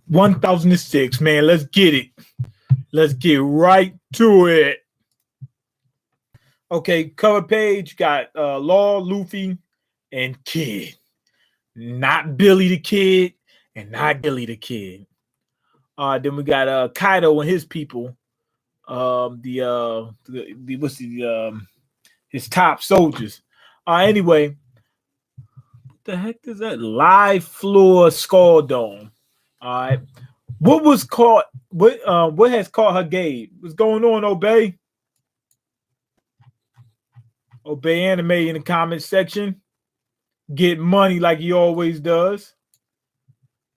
1006, man. Let's get it. Let's get right to it. Okay, cover page got Law, Luffy, and Kid. Not Billy the Kid, and not Billy the Kid. Then we got Kaido and his people. The what's his top soldiers. Anyway, what the heck is that? Live floor skull dome. All right. What was caught? What has caught her gaze? What's going on, Obey? Obey Anime in the comment section. Get money like he always does.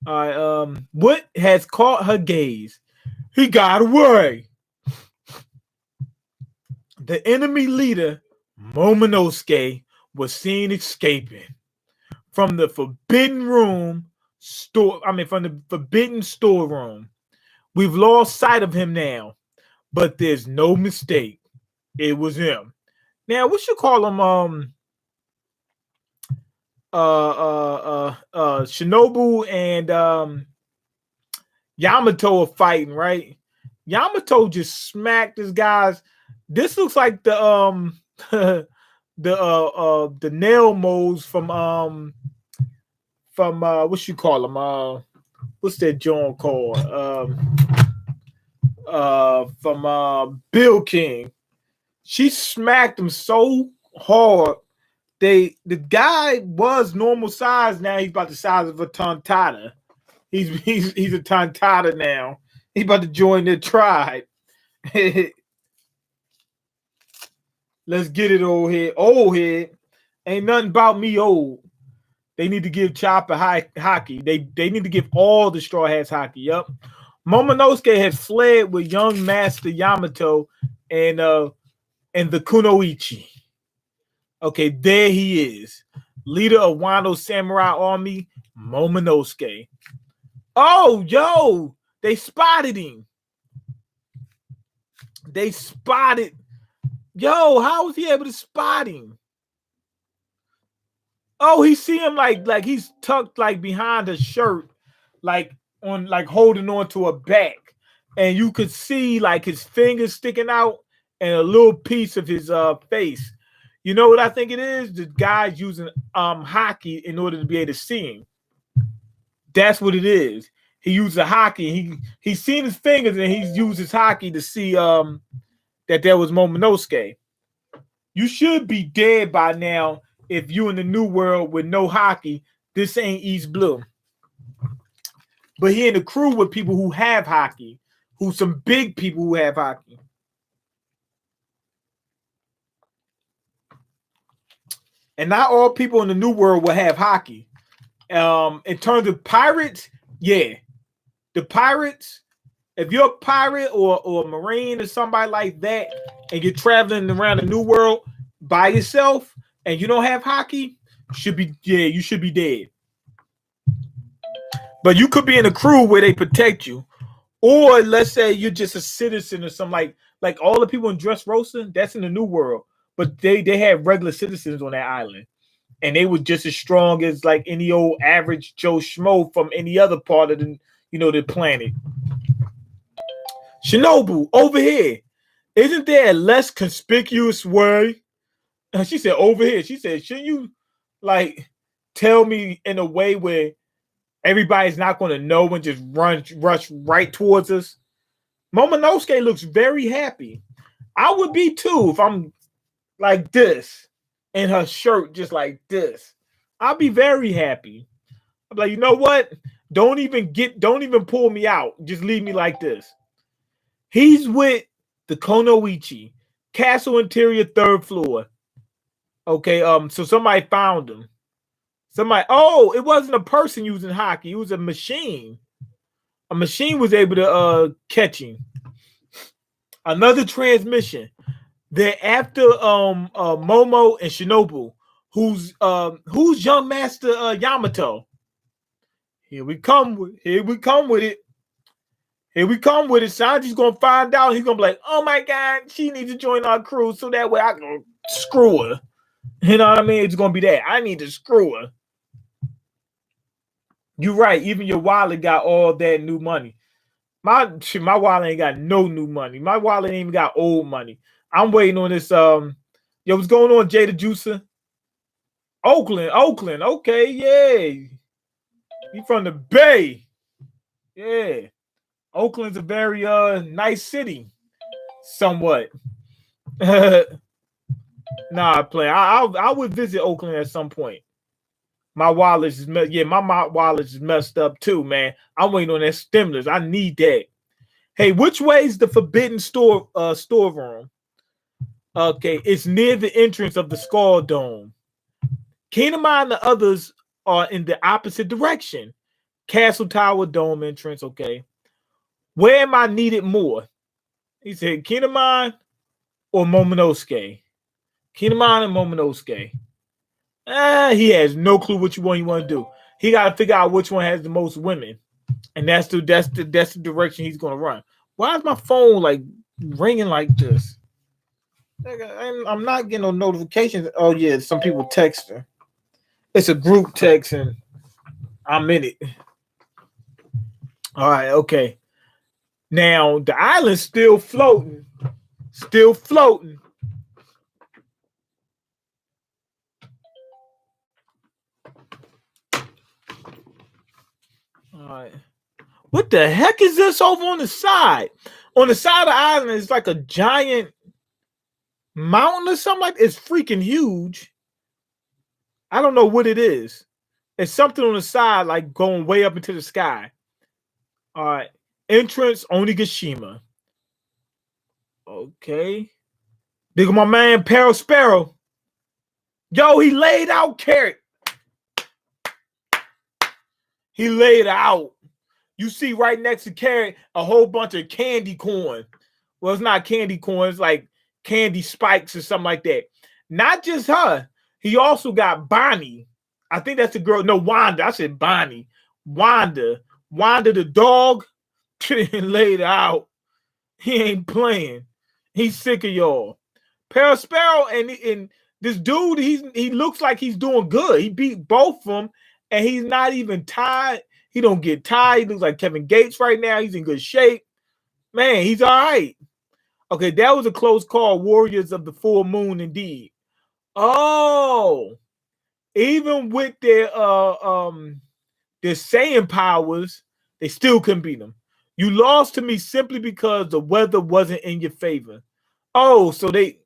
All right. What has caught her gaze? He got away. The enemy leader, Momonosuke, was seen escaping from the forbidden room from the forbidden storeroom. We've lost sight of him now, but there's no mistake. It was him. Now, what you call him? Shinobu and Yamato are fighting, right? Yamato just smacked this guy's. This looks like the the nail molds from what you call them? What's that joint called? From Bill King. She smacked him so hard. The guy was normal size. Now he's about the size of a tontada. He's a tontada now. He's about to join their tribe. Let's get it, old head. Old head. Ain't nothing about me old. They need to give Chopper hockey. They need to give all the Straw Hats hockey. Yep. Momonosuke has fled with young Master Yamato and the Kunoichi. Okay, there he is. Leader of Wano's samurai army, Momonosuke. Oh, yo, they spotted him. They spotted. Yo, how was he able to spot him? Oh, he see him like he's tucked like behind a shirt, like holding on to a back. And you could see like his fingers sticking out and a little piece of his face. You know what I think it is? The guy's using hockey in order to be able to see him. That's what it is. He used a hockey. He's seen his fingers and he's used his hockey to see that there was Momonosuke. You should be dead by now if you in the new world with no hockey. This ain't East Blue. But he in the crew with people who have hockey, who some big people who have hockey. And not all people in the new world will have hockey. In terms of pirates, yeah. The pirates, if you're a pirate or a marine or somebody like that, and you're traveling around the new world by yourself and you don't have hockey, you should be dead. But you could be in a crew where they protect you. Or let's say you're just a citizen or something like all the people in Dressrosa, that's in the new world. But they have regular citizens on that island. And they were just as strong as like any old average Joe Schmo from any other part of the planet. Shinobu, over here. Isn't there a less conspicuous way? She said, over here. She said, shouldn't you like tell me in a way where everybody's not going to know and just rush right towards us? Momonosuke looks very happy. I would be too if I'm like this in her shirt, just like this. I'll be very happy. I'm like, you know what? Don't even pull me out. Just leave me like this. He's with the Kunoichi, castle interior, 3rd floor. Okay, so somebody found him. It wasn't a person using hockey, it was a machine. A machine was able to catch him. Another transmission. They're after Momo and Shinobu, who's young Master Yamato. Here we come with it. Sanji's gonna find out. He's gonna be like, oh my god, she needs to join our crew so that way I can screw her. You know what I mean? It's gonna be that. I need to screw her. You're right. Even your wallet got all that new money. My wallet ain't got no new money. My wallet ain't even got old money. I'm waiting on this. Yo, what's going on, Jada Juicer? Oakland. Okay, yeah. You from the Bay? Yeah. Oakland's a very nice city, somewhat. Nah, play. I would visit Oakland at some point. My wallet is my wallet is messed up too, man. I'm waiting on that stimulus. I need that. Hey, which way is the forbidden storeroom? Okay, it's near the entrance of the Skull Dome. Kingdom and the others are in the opposite direction. Castle Tower Dome entrance. Okay, where am I needed more? He said Kingdom or Momonosuke. Kingdom and Momonosuke. He has no clue which one you want to do. He got to figure out which one has the most women, and that's the direction he's gonna run. Why is my phone like ringing like this? I'm not getting no notifications. Oh yeah, some people texting. It's a group text, and I'm in it. All right, okay. Now the island's still floating, still floating. All right. What the heck is this over on the side? On the side of the island is like a giant mountain or something like that. It's freaking huge. I don't know what it is. It's something on the side, like going way up into the sky. All right. Entrance Onigashima. Okay. Big my man Pearl Sparrow. Yo, he laid out carrot. He laid out. You see right next to carrot a whole bunch of candy corn. Well, it's not candy corn, it's like candy spikes or something like that. Not just her. He also got Bonnie. I think that's the girl. No, Wanda. I said Bonnie. Wanda the dog. Laid out. He ain't playing. He's sick of y'all. Sparrow and this dude, he looks like he's doing good. He beat both of them, and he's not even tired. He don't get tired. He looks like Kevin Gates right now. He's in good shape. Man, he's all right. Okay, that was a close call. Warriors of the full moon, indeed. Oh, even with their Saiyan powers, they still couldn't beat them. You lost to me simply because the weather wasn't in your favor. Oh, so they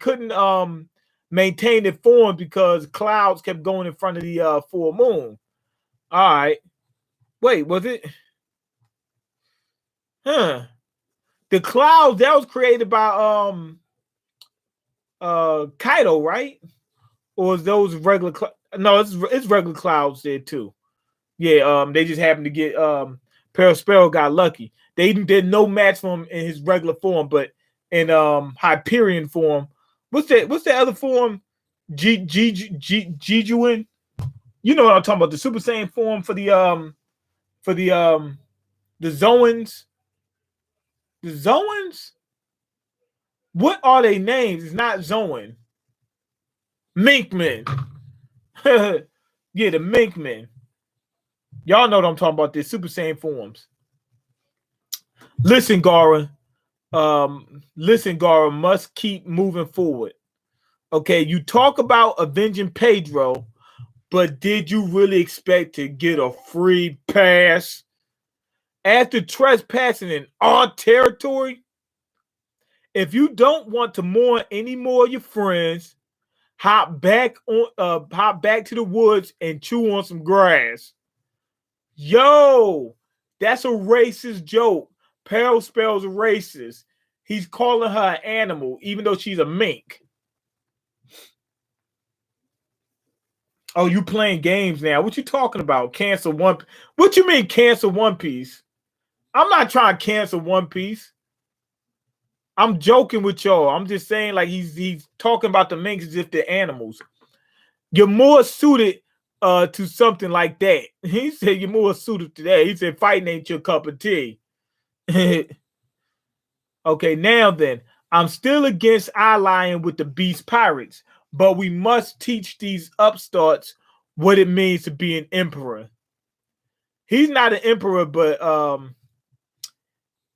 couldn't maintain their form because clouds kept going in front of the full moon. All right. Wait, was it? Huh. The clouds that was created by Kaido, right? Or is those regular no, it's regular clouds there too. Yeah, they just happened to get Sparrow got lucky. They did no match for him in his regular form, but in Hyperion form. What's that other form? Jijuin? You know what I'm talking about, the Super Saiyan form for the Zoans. The Zoans? What are they names? It's not Zoan. Minkman. Yeah, the Minkman. Y'all know what I'm talking about, the Super Saiyan forms. Listen, Gara. Gara must keep moving forward. Okay, you talk about avenging Pedro, but did you really expect to get a free pass? After trespassing in our territory? If you don't want to mourn any more of your friends, hop back to the woods and chew on some grass. Yo, that's a racist joke. Peril spells racist. He's calling her an animal, even though she's a mink. Oh, you playing games now? What you talking about? Cancel One? What you mean cancel One Piece? I'm not trying to cancel One Piece. I'm joking with y'all. I'm just saying, like, he's talking about the minks as if they're animals. You're more suited to something like that. He said you're more suited to that. He said fighting ain't your cup of tea. Okay, now then, I'm still against allying with the Beast Pirates, but we must teach these upstarts what it means to be an emperor. He's not an emperor, but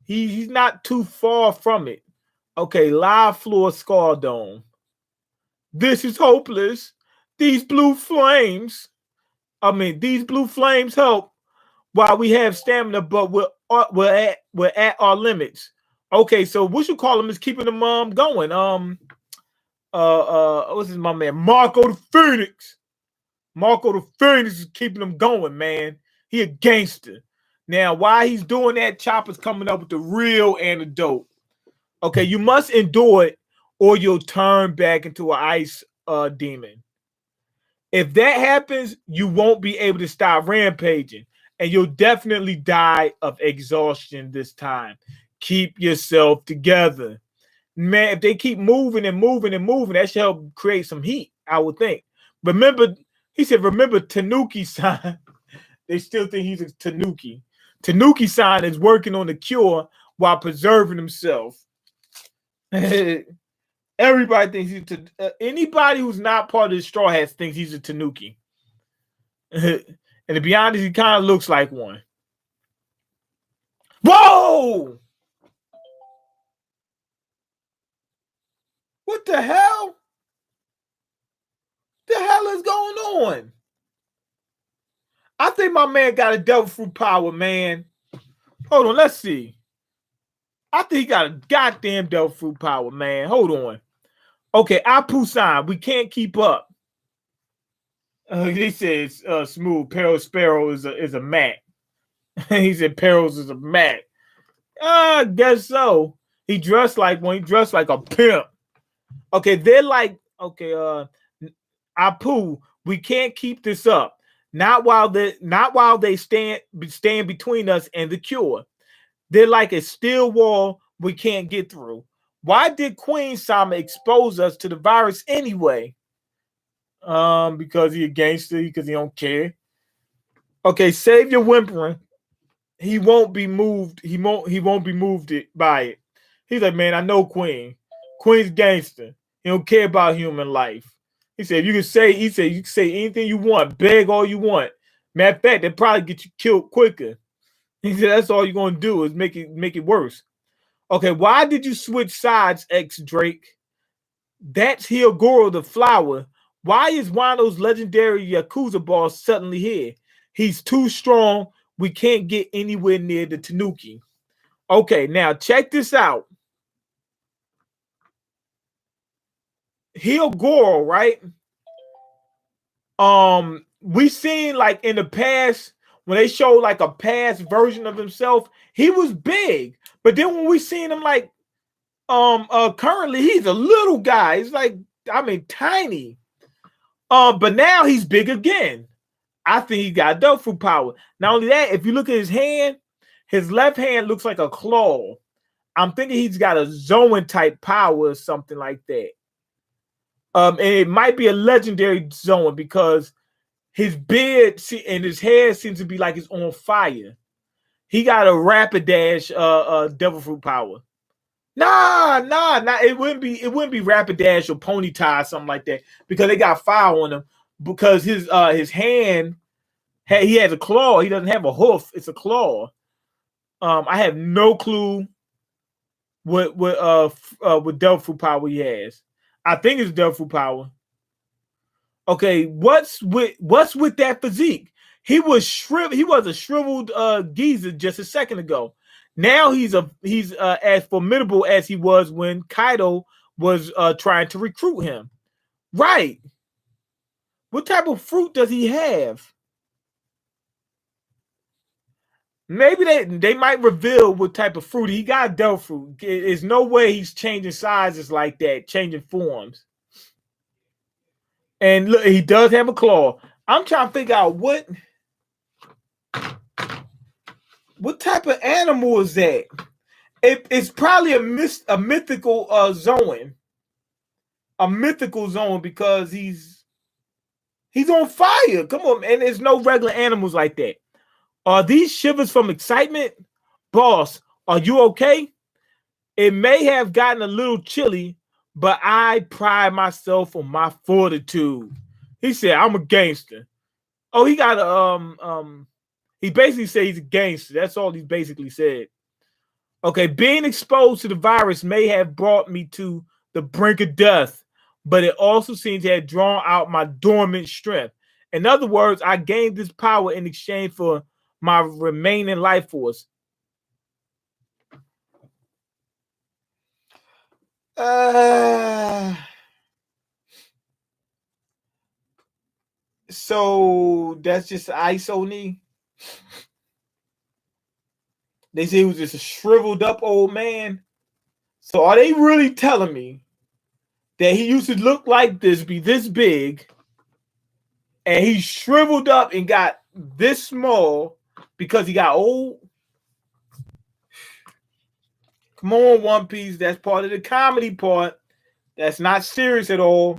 he's not too far from it. Okay, live floor skull dome. This is hopeless. These blue flames. These blue flames help while we have stamina, but we're at our limits. Okay, so what you call him is keeping them going. What's his my man? Marco the Phoenix. Marco the Phoenix is keeping them going, man. He a gangster. Now, why he's doing that, Chopper's coming up with the real antidote. Okay, you must endure it, or you'll turn back into an ice demon. If that happens, you won't be able to stop rampaging, and you'll definitely die of exhaustion this time. Keep yourself together. Man, if they keep moving and moving and moving, that should help create some heat, I would think. Remember, he said, remember Tanuki-san. They still think he's a Tanuki. Tanuki-san is working on the cure while preserving himself. Everybody thinks he's anybody who's not part of the Straw Hats thinks he's a Tanuki. And to be honest, he kind of looks like one. Whoa! What the hell? The hell is going on? I think my man got a devil fruit power, man. Hold on, let's see. I think he got a goddamn devil fruit power, man. Hold on. Okay, Apu-san, we can't keep up. He says, smooth, Peril Sparrow is a Mac. He said Perils is a Mac. I guess so. He dressed like one. He dressed like a pimp. Okay, they're like, okay, Apu, we can't keep this up. Not while they stand between us and the cure. They're like a steel wall we can't get through. Why did Queen Sama expose us to the virus anyway? Because he a gangster, because he don't care. Okay, save your whimpering. He won't be moved. He won't be moved by it. He's like, man, I know Queen. Queen's gangster. He don't care about human life. He said, you can say anything you want, beg all you want. Matter of fact, they probably get you killed quicker. He said, that's all you're gonna do is make it worse. Okay, why did you switch sides, X Drake? That's Hyogoro the flower. Why is Wano's legendary Yakuza boss suddenly here? He's too strong. We can't get anywhere near the Tanuki. Okay, now check this out. Hyogoro, right? We seen like in the past when they showed like a past version of himself, he was big. But then when we seen him like currently, he's a little guy. He's like, tiny. But now he's big again. I think he got double fruit power. Not only that, if you look at his hand, his left hand looks like a claw. I'm thinking he's got a Zoan type power or something like that. And it might be a legendary Zoan because his beard and his hair seems to be like it's on fire. He got a rapid dash devil fruit power. Nah. It wouldn't be rapid dash or pony tie or something like that because they got fire on him. Because his hand, he has a claw. He doesn't have a hoof. It's a claw. I have no clue what devil fruit power he has. I think it's devil fruit power. Okay, what's with that physique? He was a shriveled geezer just a second ago. Now he's as formidable as he was when Kaido was trying to recruit him. Right. What type of fruit does he have? Maybe they might reveal what type of fruit he got. Devil fruit. There's no way he's changing sizes like that, changing forms. And look, he does have a claw. I'm trying to figure out what type of animal is that? It's probably a mythical Zoan. A mythical Zoan because he's on fire. Come on, and there's no regular animals like that. Are these shivers from excitement? Boss, are you okay? It may have gotten a little chilly, but I pride myself on my fortitude. He said, I'm a gangster. Oh, he got a He basically said he's a gangster. That's all he basically said. Okay, being exposed to the virus may have brought me to the brink of death, but it also seems to have drawn out my dormant strength. In other words, I gained this power in exchange for my remaining life force. So that's just ice only. They say he was just a shriveled up old man. So are they really telling me that he used to look like this, be this big, and he shriveled up and got this small because he got old? Come on, One Piece. That's part of the comedy part. That's not serious at all.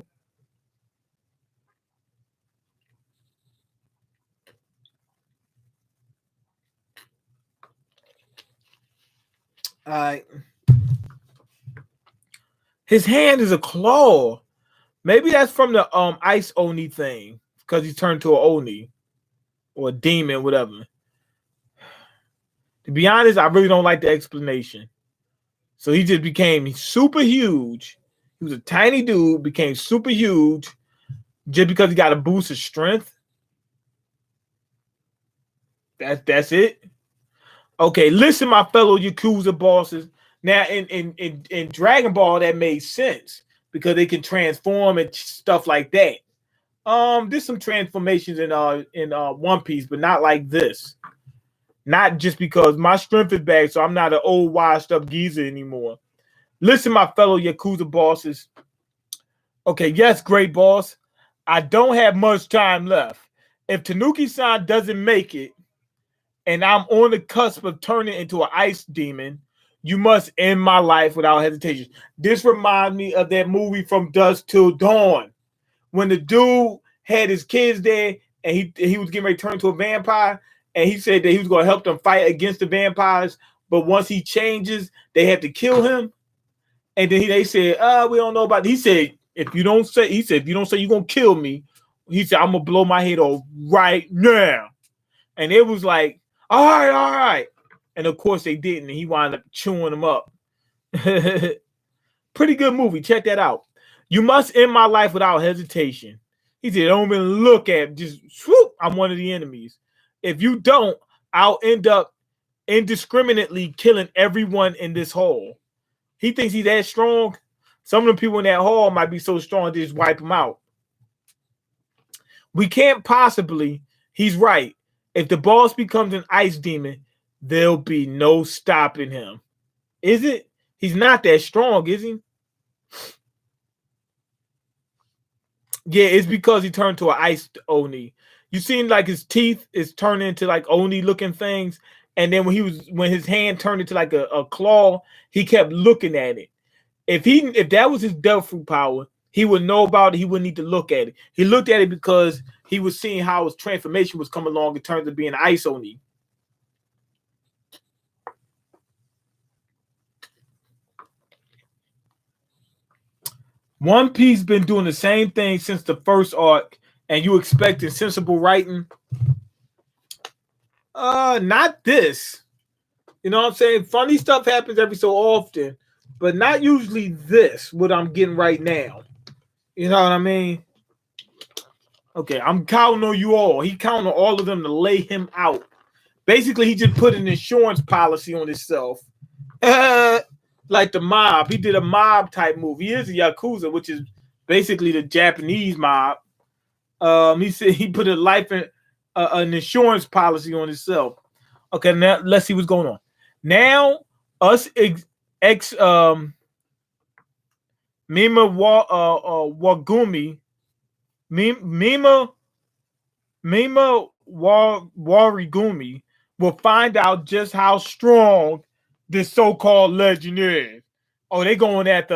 All right. His hand is a claw. Maybe that's from the Ice Oni thing because he turned to an Oni or a demon, whatever. To be honest, I really don't like the explanation. So he just became super huge. He was a tiny dude, became super huge just because he got a boost of strength. That's it. Okay, listen, my fellow Yakuza bosses. Now, in Dragon Ball, that made sense because they can transform and stuff like that. There's some transformations in One Piece, but not like this. Not just because my strength is bad, so I'm not an old washed up geezer anymore. Listen, my fellow Yakuza bosses. Okay, yes, great boss. I don't have much time left. If Tanuki-san doesn't make it, and I'm on the cusp of turning into an ice demon, you must end my life without hesitation. This reminds me of that movie From Dusk Till Dawn, when the dude had his kids there, and he was getting ready to turn into a vampire, and he said that he was going to help them fight against the vampires, but once he changes, they have to kill him. And then they said, we don't know about it. He said, if you don't say you're going to kill me, he said, I'm going to blow my head off right now. And it was like, all right. And of course they didn't. And he wound up chewing them up. Pretty good movie. Check that out. You must end my life without hesitation. He said, don't even look at, just swoop, I'm one of the enemies. If you don't, I'll end up indiscriminately killing everyone in this hall. He thinks he's that strong. Some of the people in that hall might be so strong they just wipe him out. We can't possibly, he's right. If the boss becomes an ice demon, there'll be no stopping him. Is it? He's not that strong, is he? Yeah, it's because he turned to an ice Oni. You seen like his teeth is turning into like Oni looking things. And then when his hand turned into like a claw, he kept looking at it. If that was his devil fruit power, he would know about it. He wouldn't need to look at it. He looked at it because he was seeing how his transformation was coming along in terms of being ice Oni. One Piece been doing the same thing since the first arc, and you expecting sensible writing? Not this. You know what I'm saying? Funny stuff happens every so often, but not usually this, what I'm getting right now. You know what I mean? Okay, I'm counting on you all. He counting on all of them to lay him out. Basically, he just put an insurance policy on himself. Like the mob. He did a mob type move. He is a Yakuza, which is basically the Japanese mob. He said he put an insurance policy on himself. Okay, now let's see what's going on. Now, us Mima Wagumi, Mima Warigumi will find out just how strong this so-called legend is. Oh, they going at the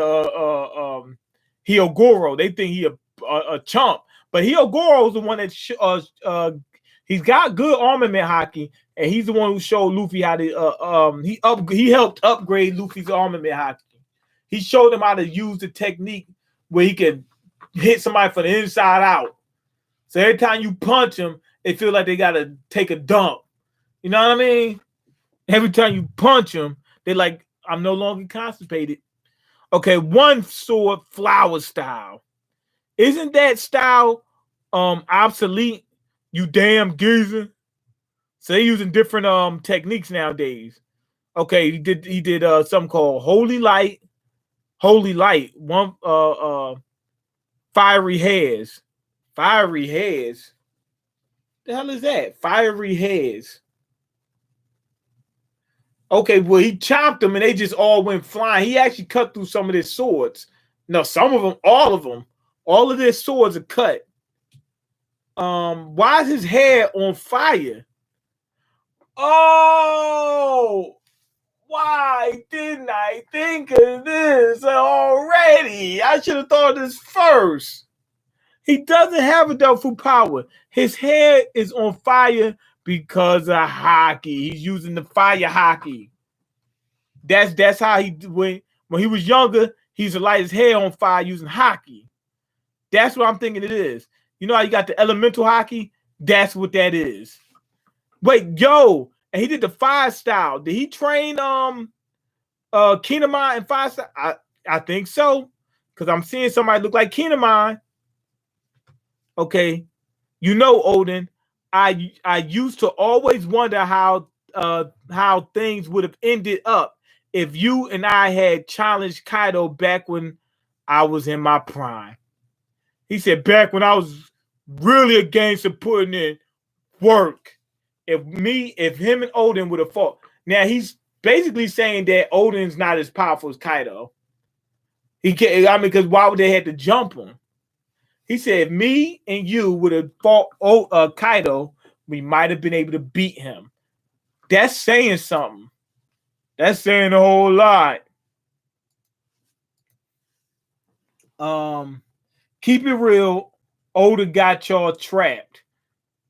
Hyogoro. They think he a chump, but Hyogoro is the one that he's got good armament hockey, and he's the one who showed Luffy how to he helped upgrade Luffy's armament hockey. He showed him how to use the technique where he can hit somebody from the inside out. So every time you punch him, they feel like they gotta take a dump. You know what I mean? Every time you punch them, they're like, I'm no longer constipated. Okay, one sword flower style. Isn't that style obsolete? You damn geezer. So they're using different techniques nowadays. Okay, he did something called Holy Light. Holy Light. One fiery hairs. Fiery hairs. The hell is that? Fiery hairs. Okay, well, he chopped them and they just all went flying. He actually cut through some of their swords. No, some of them, all of them. All of their swords are cut. Why is his hair on fire? Oh, why didn't I think of this already? I should have thought of this first. He doesn't have a Dofu power. His hair is on fire because of hockey. He's using the fire hockey. That's how he when he was younger, he used to light his hair on fire using hockey. That's what I'm thinking it is. You know how you got the elemental hockey? That's what that is. Wait, yo, and he did the fire style. Did he train Kinemon and fire style? I think so. Because I'm seeing somebody look like Kinemon. Okay. You know, Odin, I used to always wonder how things would have ended up if you and I had challenged Kaido back when I was in my prime. He said back when I was really against putting in work. If him and Odin would have fought. Now he's basically saying that Odin's not as powerful as Kaido. He can't, I mean, because why would they have to jump him? He said if me and you would have fought Kaido, we might have been able to beat him. That's saying something. That's saying a whole lot. Keep it real. Oda got y'all trapped.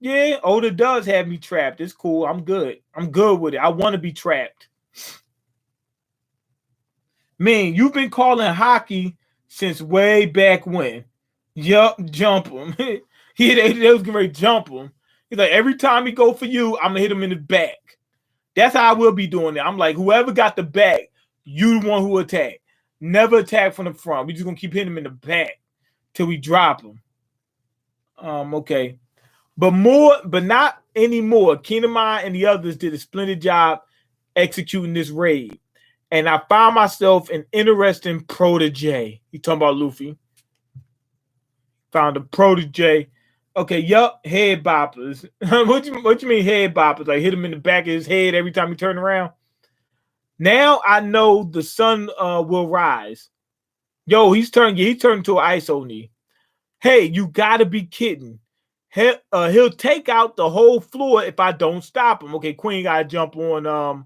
Yeah, Oda does have me trapped. It's cool. I'm good. I'm good with it. I want to be trapped. Man, you've been calling hockey since way back when. Yup, jump him. They was going to jump him. He's like, every time he go for you, I'm going to hit him in the back. That's how I will be doing it. I'm like, whoever got the back, you the one who attack. Never attack from the front. We just going to keep hitting him in the back till we drop him. Okay. But not anymore. Kinemon and the others did a splendid job executing this raid. And I found myself an interesting protege. You talking about Luffy. Found a protege. Okay, yup, head boppers. what you mean head boppers? Like hit him in the back of his head every time he turn around? Now I know the sun will rise. Yo, he's turned into an ice Oni. Hey, you gotta be kidding. He'll take out the whole floor if I don't stop him. Okay, Queen gotta jump on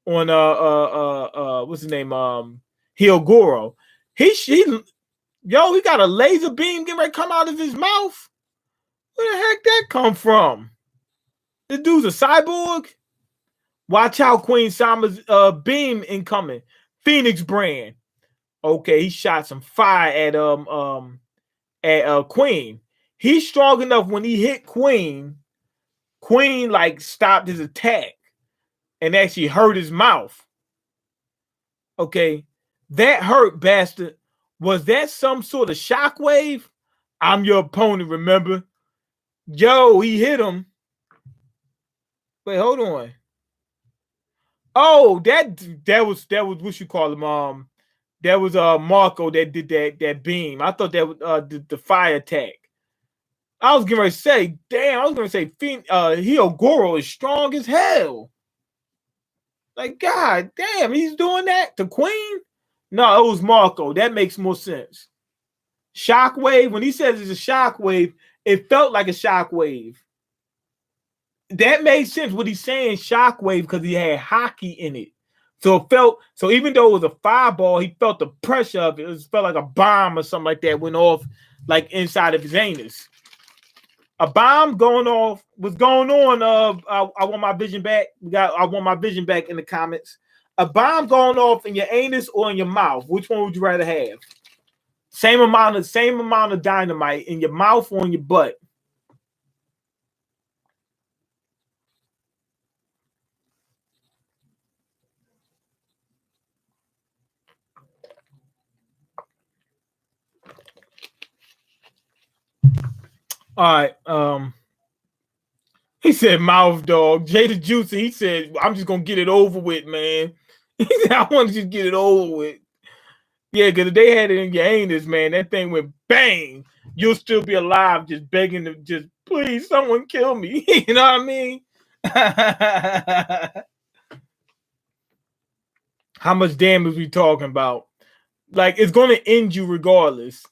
what's his name? Hyogoro. He got a laser beam getting ready to come out of his mouth. Where the heck that come from? This dude's a cyborg. Watch out, Queen Sama's beam incoming. Phoenix brand. Okay, he shot some fire at Queen. He's strong enough when he hit Queen like stopped his attack and actually hurt his mouth. Okay, that hurt, bastard. Was that some sort of shockwave? I'm your opponent, remember? Yo, he hit him. Wait, hold on. Oh, that was what you call him. That was Marco that did that beam. I thought that was the fire attack. I was gonna say, damn, I was gonna say Hyogoro is strong as hell. Like, god damn, he's doing that to Queen? No, it was Marco. That makes more sense. Shockwave, when he says it's a shockwave, it felt like a shockwave. That made sense what he's saying, shockwave, because he had hockey in it. So even though it was a fireball, he felt the pressure of it. It felt like a bomb or something like that went off like inside of his anus. A bomb going off. What's going on? I want my vision back. I want my vision back in the comments. A bomb going off in your anus or in your mouth. Which one would you rather have? Same amount of dynamite in your mouth or in your butt. All right. He said mouth dog. Jada Juicy, he said, I'm just gonna get it over with, man. He said, I want to just get it over with. Yeah, because if they had it in your anus, man, that thing went bang. You'll still be alive, just begging to just please someone kill me. You know what I mean? How much damage we talking about? Like it's gonna end you regardless.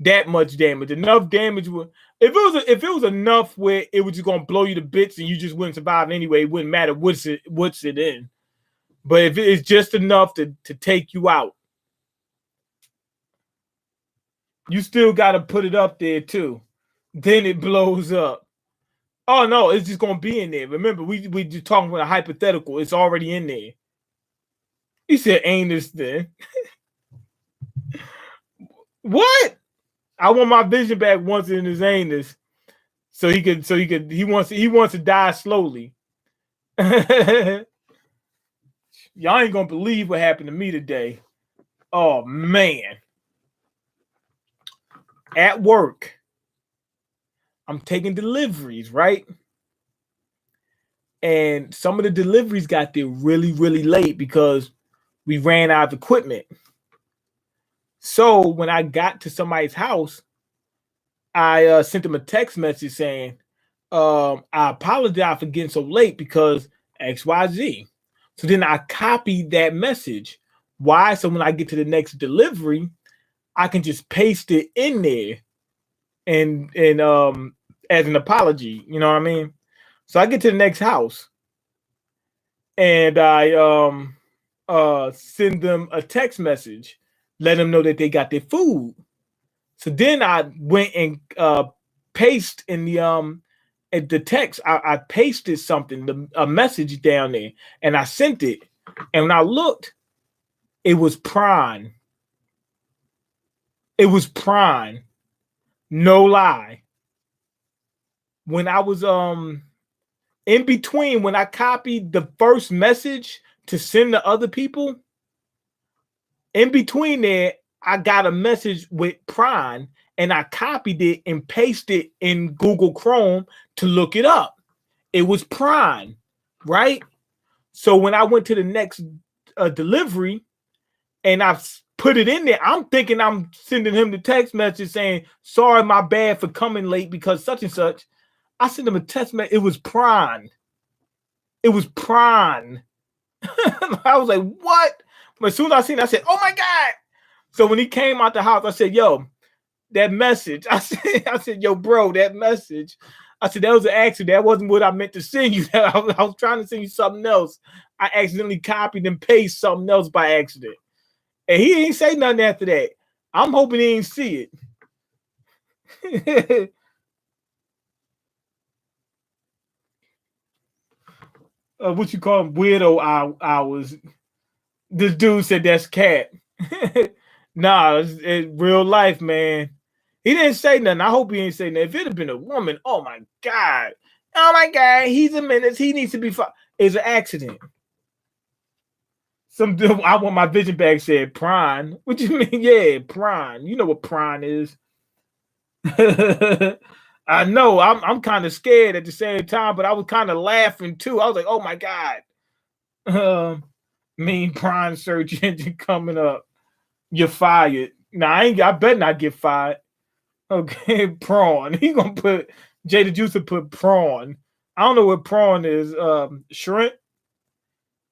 That much damage. Enough damage would if it was enough where it was just gonna blow you to bits and you just wouldn't survive anyway, it wouldn't matter what's it in. But if it's just enough to take you out, you still gotta put it up there too. Then it blows up. Oh no, it's just gonna be in there. Remember, we just talking about a hypothetical. It's already in there. He said anus then. What? I want my vision back once in his anus. He wants to die slowly. Y'all ain't gonna believe what happened to me today. Oh man. At work, I'm taking deliveries, right? And some of the deliveries got there really, really late because we ran out of equipment. So when I got to somebody's house, I sent them a text message saying, I apologize for getting so late because XYZ. So then I copied that message. Why? So when I get to the next delivery, I can just paste it in there and as an apology. You know what I mean? So I get to the next house and I send them a text message, let them know that they got their food. So then I went and paste in the text. I pasted something, a message down there, and I sent it. And when I looked, it was Prime. It was Prime. No lie. When I was in between, when I copied the first message to send to other people, in between there, I got a message with Prime and I copied it and pasted it in Google Chrome to look it up. It was Prime, right? So when I went to the next delivery and I put it in there, I'm thinking I'm sending him the text message saying, sorry, my bad for coming late because such and such. I sent him a text message. It was Prime. It was Prime. I was like, what? But as soon as I seen it, I said, oh my God. So when he came out the house, I said, yo, that message. I said, yo, bro, that message. I said, that was an accident. That wasn't what I meant to send you. I was trying to send you something else. I accidentally copied and pasted something else by accident. And he didn't say nothing after that. I'm hoping he didn't see it. What you call them? Weirdo hours. This dude said that's cat. Nah, it's real life, man. He didn't say nothing. I hope he didn't say nothing. If it had been a woman, oh my God. Oh my God, he's a menace. He needs to be fought. It's an accident. Some dude, I want my vision back said Prime. What you mean? Yeah, Prime. You know what Prime is. I know. I'm kind of scared at the same time, but I was kind of laughing too. I was like, oh my God. Mean Prime search engine coming up. You're fired. Nah, I better not get fired. Okay, prawn. He gonna put Jada Juice to put prawn. I don't know what prawn is. Shrimp.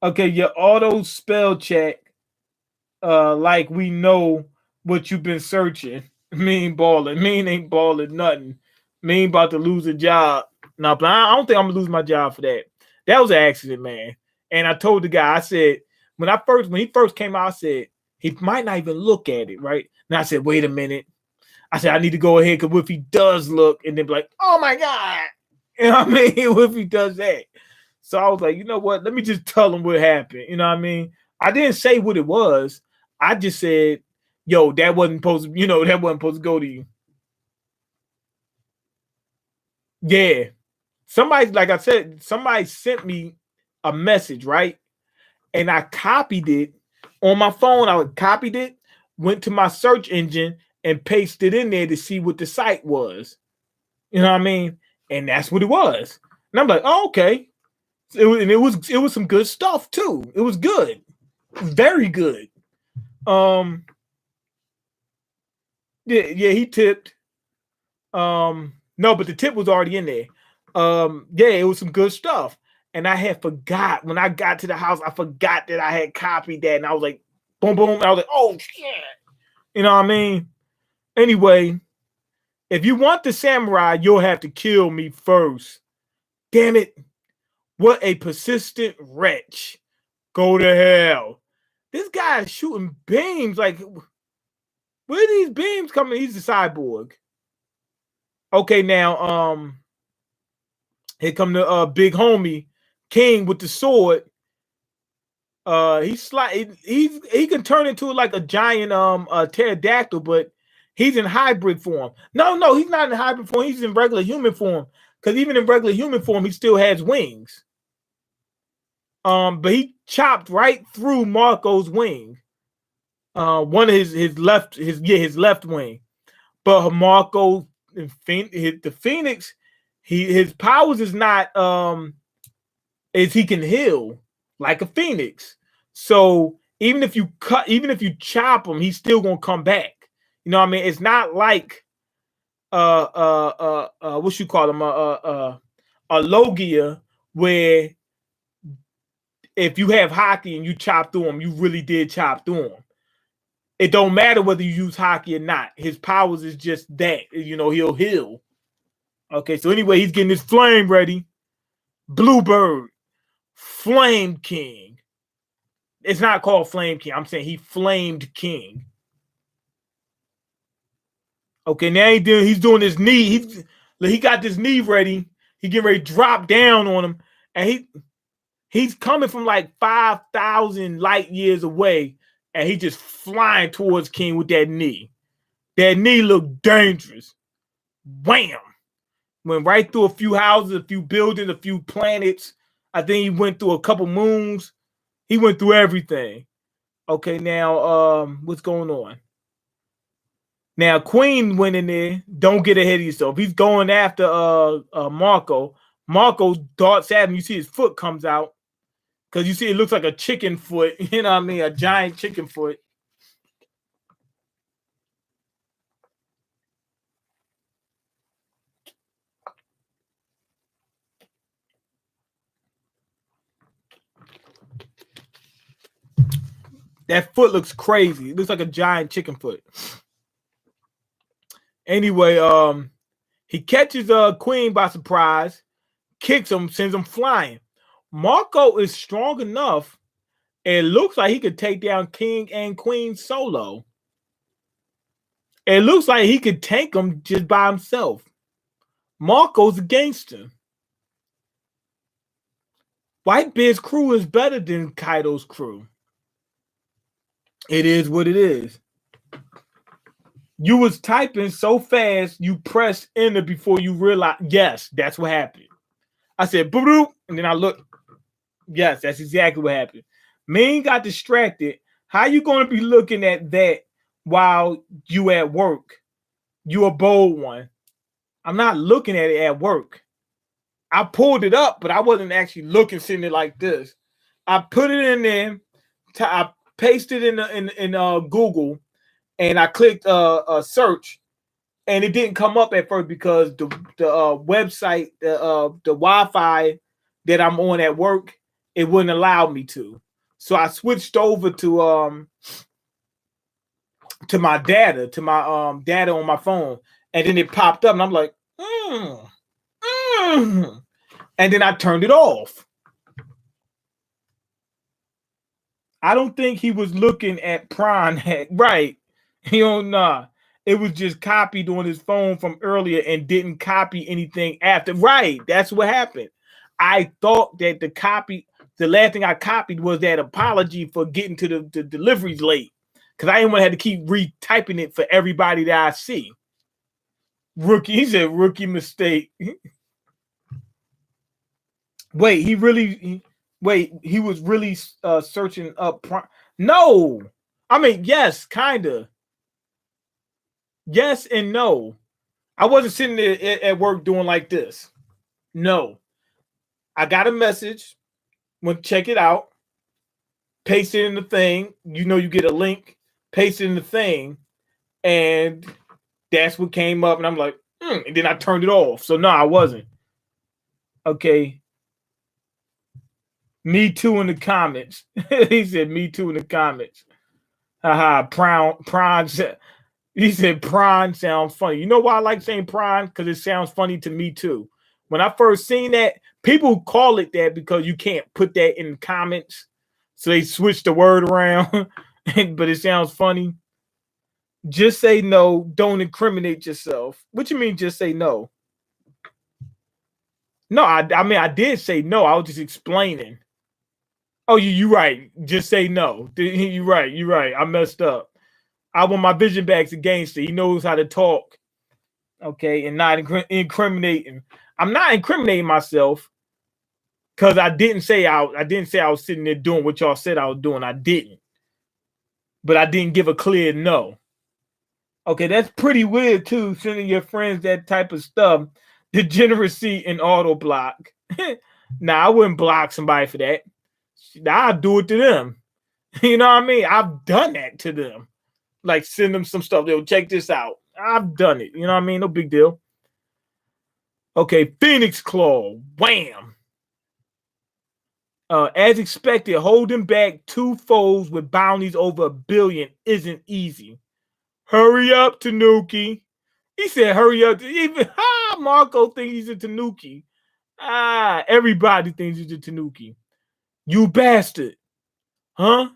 Okay, your auto spell check. Like we know what you've been searching. Mean balling. Mean ain't balling nothing. Mean about to lose a job. No, but I don't think I'm gonna lose my job for that. That was an accident, man. And I told the guy, I said, when he first came out, I said, he might not even look at it, right? And I said, wait a minute. I said, I need to go ahead because what if he does look and then be like, oh my God. You know what I mean? What if he does that? So I was like, you know what? Let me just tell him what happened. You know what I mean? I didn't say what it was. I just said, yo, that wasn't supposed to, that wasn't supposed to go to you. Yeah. Somebody, like I said, somebody sent me a message, right? And I copied it on my phone. I copied it, went to my search engine and pasted it in there to see what the site was. You know what I mean? And that's what it was. And I'm like, oh, okay. It was some good stuff too. It was good, very good. Um, yeah, he tipped. No, but the tip was already in there. Yeah, it was some good stuff. And I had forgot when I got to the house, I forgot that I had copied that, and I was like, boom, boom. And I was like, oh shit. You know what I mean? Anyway, if you want the samurai, you'll have to kill me first. Damn it. What a persistent wretch. Go to hell. This guy is shooting beams. Like, where are these beams coming? He's a cyborg. Okay, now, here come the big homie, King with the sword. He can turn into like a giant pterodactyl, but he's in hybrid form. No, he's not in hybrid form. He's in regular human form. Because even in regular human form, he still has wings. But he chopped right through Marco's wing. One of his left wing. But Marco, the Phoenix, his powers is not is he can heal like a Phoenix. So even if you chop him, he's still gonna come back. You know what I mean? It's not like what you call him a Logia, where if you have hockey and you chop through him, you really did chop through him. It don't matter whether you use hockey or not. His powers is just that. You know, he'll heal. Okay, so anyway, he's getting his flame ready. Bluebird, Flame King. It's not called Flame King. I'm saying he flamed King. Okay, now he's doing his knee. He got this knee ready. He getting ready to drop down on him, and he's coming from like 5,000 light years away, and he just flying towards King with that knee. That knee looked dangerous. Wham! Went right through a few houses, a few buildings, a few planets. I think he went through a couple moons. He went through everything. Okay, now what's going on? Now Queen went in there. Don't get ahead of yourself. He's going after Marco. Marco darts at him. You see his foot comes out. Because you see it looks like a chicken foot. You know what I mean? A giant chicken foot. That foot looks crazy. It looks like a giant chicken foot. Anyway, he catches Queen by surprise, kicks him, sends him flying. Marco is strong enough. It looks like he could take down King and Queen solo. It looks like he could tank them just by himself. Marco's a gangster. Whitebeard's crew is better than Kaido's crew. It is what it is. You was typing so fast, you pressed enter before you realized. Yes, that's what happened. I said, boop, and then I looked. Yes, that's exactly what happened. Mean got distracted. How you going to be looking at that while you at work? You a bold one. I'm not looking at it at work. I pulled it up, but I wasn't actually looking, sitting there like this. I put it in there. I pasted it in Google, and I clicked search, and it didn't come up at first because the website, the Wi-Fi that I'm on at work, it wouldn't allow me to. So I switched over to my data, data on my phone, and then it popped up, and I'm like, and then I turned it off. I don't think he was looking at Prawn, right? You know, nah. It was just copied on his phone from earlier and didn't copy anything after. Right, that's what happened. I thought that the last thing I copied was that apology for getting to the deliveries late, because I didn't want to have to keep retyping it for everybody that I see. Rookie, he said rookie mistake. Wait, he was really searching up. No, I mean, yes, kind of. Yes and no. I wasn't sitting there at work doing like this. No. I got a message. Went check it out. Paste it in the thing. You know, you get a link. Paste it in the thing. And that's what came up. And I'm like, and then I turned it off. So no, I wasn't. Okay. Me too in the comments. He said me too in the comments. Haha, prawn. He said prawn sounds funny. You know why I like saying prawn? Because it sounds funny to me too. When I first seen that, people call it that because you can't put that in the comments. So they switch the word around. But it sounds funny. Just say no. Don't incriminate yourself. What you mean just say no? No, I mean I did say no. I was just explaining. Oh, you right. Just say no. You right. You right. I messed up. I want my vision back's a gangster. He knows how to talk. Okay, and not incriminating. I'm not incriminating myself because I didn't say I was sitting there doing what y'all said I was doing. I didn't. But I didn't give a clear no. Okay, that's pretty weird too, sending your friends that type of stuff. Degeneracy and auto block. Nah, I wouldn't block somebody for that. I'll do it to them. You know what I mean? I've done that to them. Like send them some stuff. They'll check this out. I've done it. You know what I mean? No big deal. Okay, Phoenix Claw. Wham. As expected, holding back 2 foes with bounties over $1 billion isn't easy. Hurry up, Tanuki. He said, hurry up. Even Marco thinks he's a Tanuki. Everybody thinks he's a Tanuki. You bastard. Huh?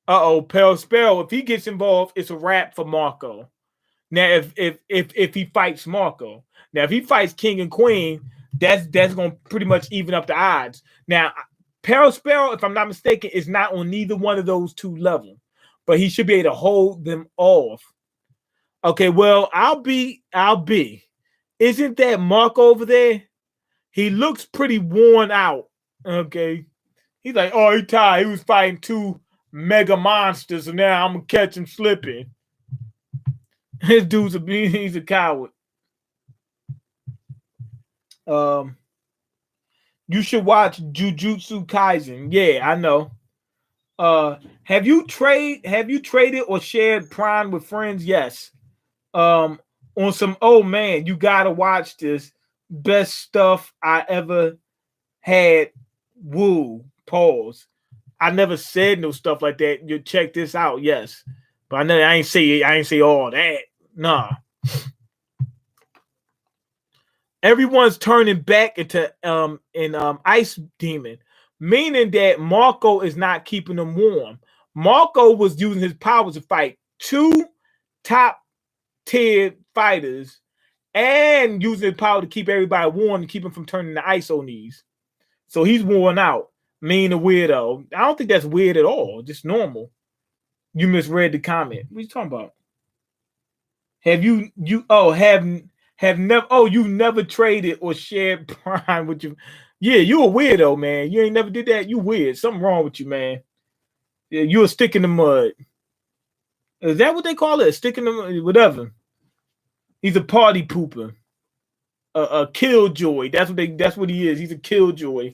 Pale Sparrow. If he gets involved, it's a wrap for Marco. Now, if he fights Marco. Now, if he fights King and Queen, that's gonna pretty much even up the odds. Now, Pale Sparrow, if I'm not mistaken, is not on neither one of those 2 levels, but he should be able to hold them off. Okay, well, I'll be. Isn't that Marco over there? He looks pretty worn out. Okay. He's like, oh, he tired. He was fighting 2 mega monsters, and now I'm gonna catch him slipping. This dude's he's a coward. You should watch Jujutsu Kaisen. Yeah, I know. Have you traded or shared Prime with friends? Yes. On some, oh man, you gotta watch this. Best stuff I ever had. Woo. Pause. I never said no stuff like that. You check this out, yes. But I ain't say all that. Nah. Everyone's turning back into Ice Demon, meaning that Marco is not keeping them warm. Marco was using his powers to fight 2 top tier fighters and using his power to keep everybody warm and keep them from turning to ice on these. So he's worn out. Mean a weirdo. I don't think that's weird at all. Just normal. You misread the comment. What are you talking about? Have you never traded or shared Prime with you? Yeah, you a weirdo, man. You ain't never did that. You weird. Something wrong with you, man. Yeah, you a stick in the mud. Is that what they call it? A stick in the mud? Whatever. He's a party pooper. A killjoy. That's what he is. He's a killjoy.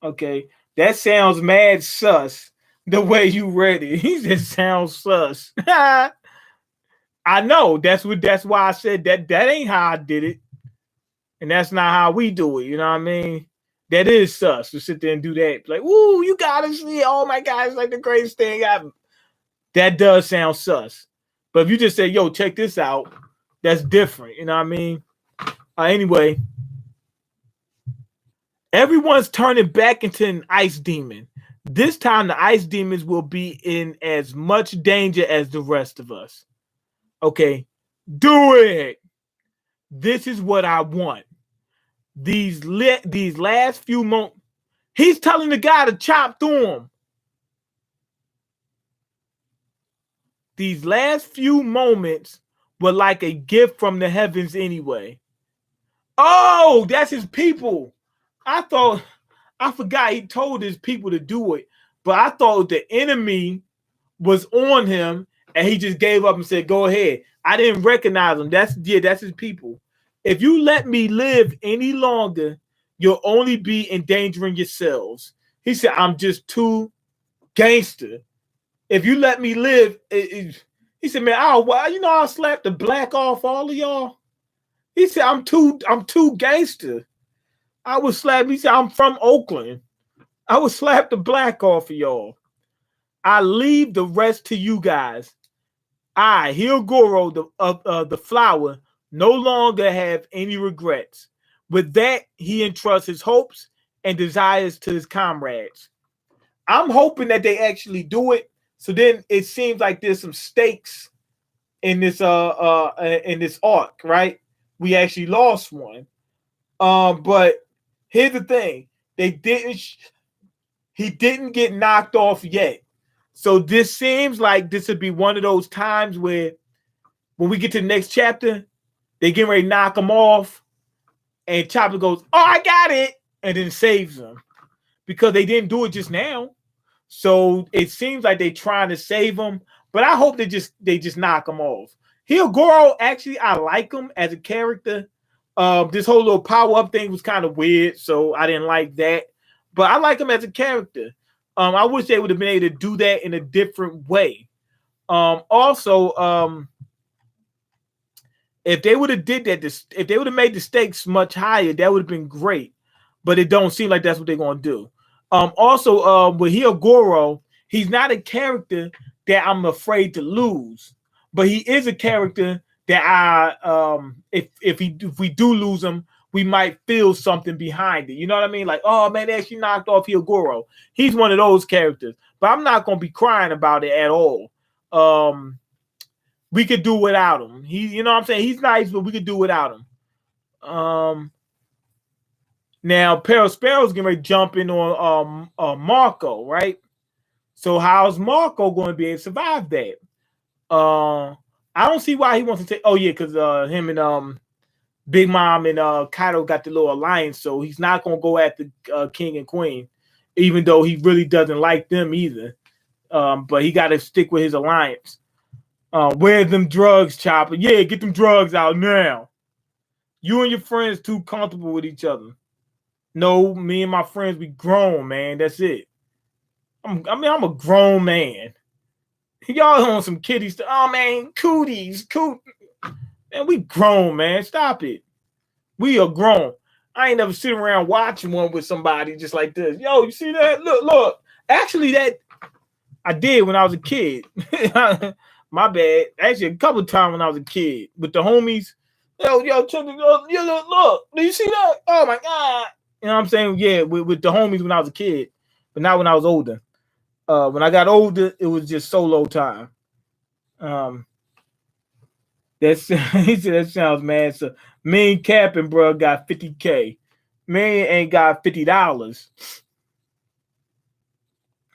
Okay. That sounds mad sus. The way you read it. He just sounds sus. I know. That's why I said that ain't how I did it. And that's not how we do it. You know what I mean? That is sus to sit there and do that. Like, ooh, you gotta see. Oh my God, it's like the greatest thing ever. That does sound sus. But if you just say, yo, check this out, that's different. You know what I mean? Anyway. Everyone's turning back into an ice demon. This time, the ice demons will be in as much danger as the rest of us. Okay, do it. This is what I want. These last few moments, he's telling the guy to chop through him. These last few moments were like a gift from the heavens anyway. Oh, that's his people. I forgot he told his people to do it, but I thought the enemy was on him and he just gave up and said, go ahead. I didn't recognize him. That's his people. If you let me live any longer, you'll only be endangering yourselves. He said, I'm just too gangster. If you let me live, he said, man, I'll slap the black off all of y'all. He said, I'm too gangster. I would slap, he said, I'm from Oakland. I would slap the black off of y'all. I leave the rest to you guys. I, Hyogoro, the flower, no longer have any regrets. With that, he entrusts his hopes and desires to his comrades. I'm hoping that they actually do it. So then it seems like there's some stakes in this arc, right? We actually lost one. But here's the thing: he didn't get knocked off yet. So this seems like this would be one of those times where, when we get to the next chapter, they get ready to knock him off, and Chopper goes, "Oh, I got it," and then saves him because they didn't do it just now. So it seems like they're trying to save him, but I hope they just knock him off. Hyogoro, actually, I like him as a character. This whole little power up thing was kind of weird, so I didn't like that. But I like him as a character. I wish they would have been able to do that in a different way. Also, if they would have did that, if they would have made the stakes much higher, that would have been great. But it don't seem like that's what they're gonna do. Also, with Hyogoro, he's not a character that I'm afraid to lose, but he is a character that if we do lose him, we might feel something behind it. You know what I mean? Like, oh man, they actually knocked off Hyogoro. He's one of those characters, but I'm not gonna be crying about it at all. We could do without him. You know what I'm saying? He's nice, but we could do without him. Now, Sparrow's getting ready to jump in on Marco, right? So how's Marco going to be able to survive that? I don't see why he wants to take. Oh yeah, because him and Big Mom and Kaido got the little alliance, so he's not going to go after King and Queen, even though he really doesn't like them either. But he got to stick with his alliance. Where's them drugs, Chopper? Yeah, get them drugs out now. You and your friends too comfortable with each other. No, me and my friends, we grown, man. That's it. I'm a grown man. Y'all on some kiddie stuff. Oh, man, cooties. Man, we grown, man. Stop it. We are grown. I ain't never sitting around watching one with somebody just like this. Yo, you see that? Look. Actually, that I did when I was a kid. My bad. Actually, a couple of times when I was a kid with the homies. Yo, look. Do you see that? Oh, my God. You know what I'm saying? Yeah, with the homies when I was a kid, but not when I was older. When I got older, it was just solo time. He said that sounds mad. So Mean Capping, bro, got 50K. Mean ain't got $50.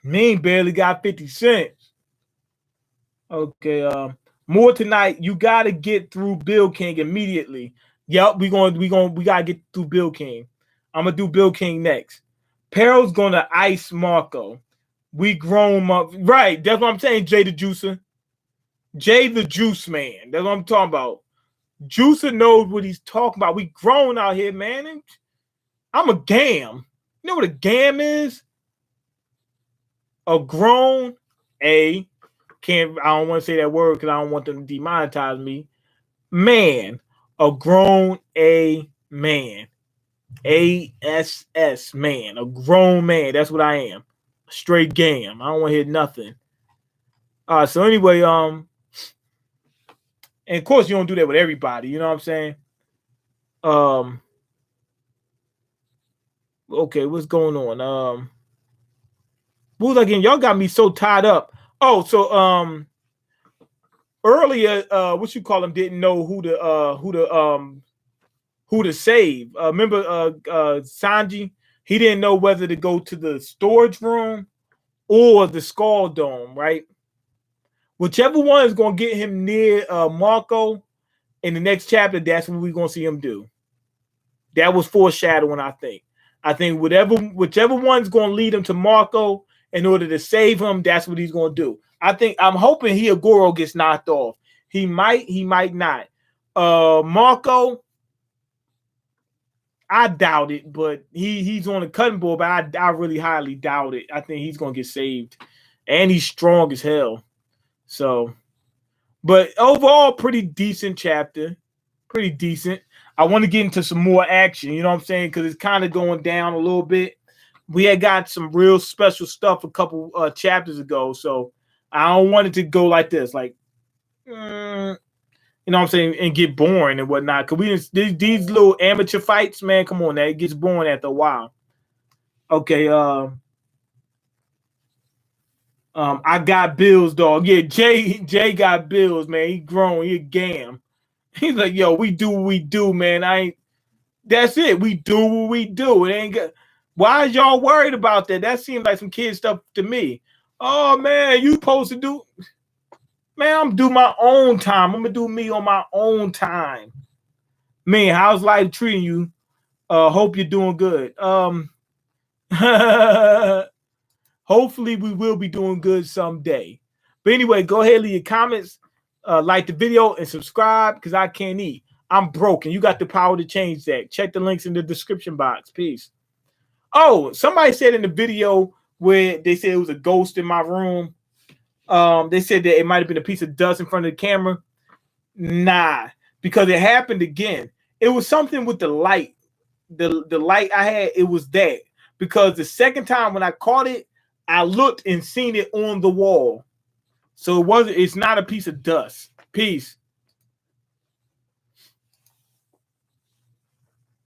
Mean barely got 50 cents. Okay, more tonight. You gotta get through Bill King immediately. Yep, we gotta get through Bill King. I'm gonna do Bill King next. Peril's gonna ice Marco. We grown up, right? That's what I'm saying. Jay the Juicer, Jay the Juice Man. That's what I'm talking about. Juicer knows what he's talking about. We grown out here, man. I'm a gam. You know what a gam is? A grown I don't want to say that word because I don't want them to demonetize me. Man, a grown man. ASS man, a grown man. That's what I am. Straight gam. I don't want to hear nothing. So anyway, and of course you don't do that with everybody, you know what I'm saying? Okay, what's going on? What was again? Y'all got me so tied up. Oh, so earlier, what you call him didn't know who to save. Remember Sanji? He didn't know whether to go to the storage room or the Skull Dome, right? Whichever one is going to get him near Marco in the next chapter, that's what we're going to see him do. That was foreshadowing, I think. I think whichever one's going to lead him to Marco in order to save him, that's what he's going to do. I'm hoping Hyogoro gets knocked off. He might not. Marco, I doubt it, but he's on the cutting board, but I really highly doubt it. I think he's gonna get saved. And he's strong as hell. So, but overall, pretty decent chapter. Pretty decent. I want to get into some more action, you know what I'm saying? Because it's kind of going down a little bit. We had got some real special stuff a couple chapters ago, so I don't want it to go like this, like, you know what I'm saying, and get boring and whatnot. Because these little amateur fights, man, come on, it gets boring after a while. Okay, I got bills, dog. Yeah, Jay got bills, man. He grown, he a gam. He's like, yo, we do what we do, man. That's it. We do what we do. It ain't good. Why is y'all worried about that? That seems like some kid stuff to me. Oh man, you supposed to do, man, I'm do my own time. I'm gonna do me on my own time. Man, how's life treating you? Hope you're doing good. Hopefully we will be doing good someday. But anyway, go ahead, leave your comments, like the video, and subscribe because I can't eat. I'm broken. You got the power to change that. Check the links in the description box. Peace. Oh, somebody said in the video where they said it was a ghost in my room. They said that it might have been a piece of dust in front of the camera. Nah, because it happened again. It was something with the light. The light I had, it was that. Because the second time when I caught it, I looked and seen it on the wall. So it's not a piece of dust. Peace.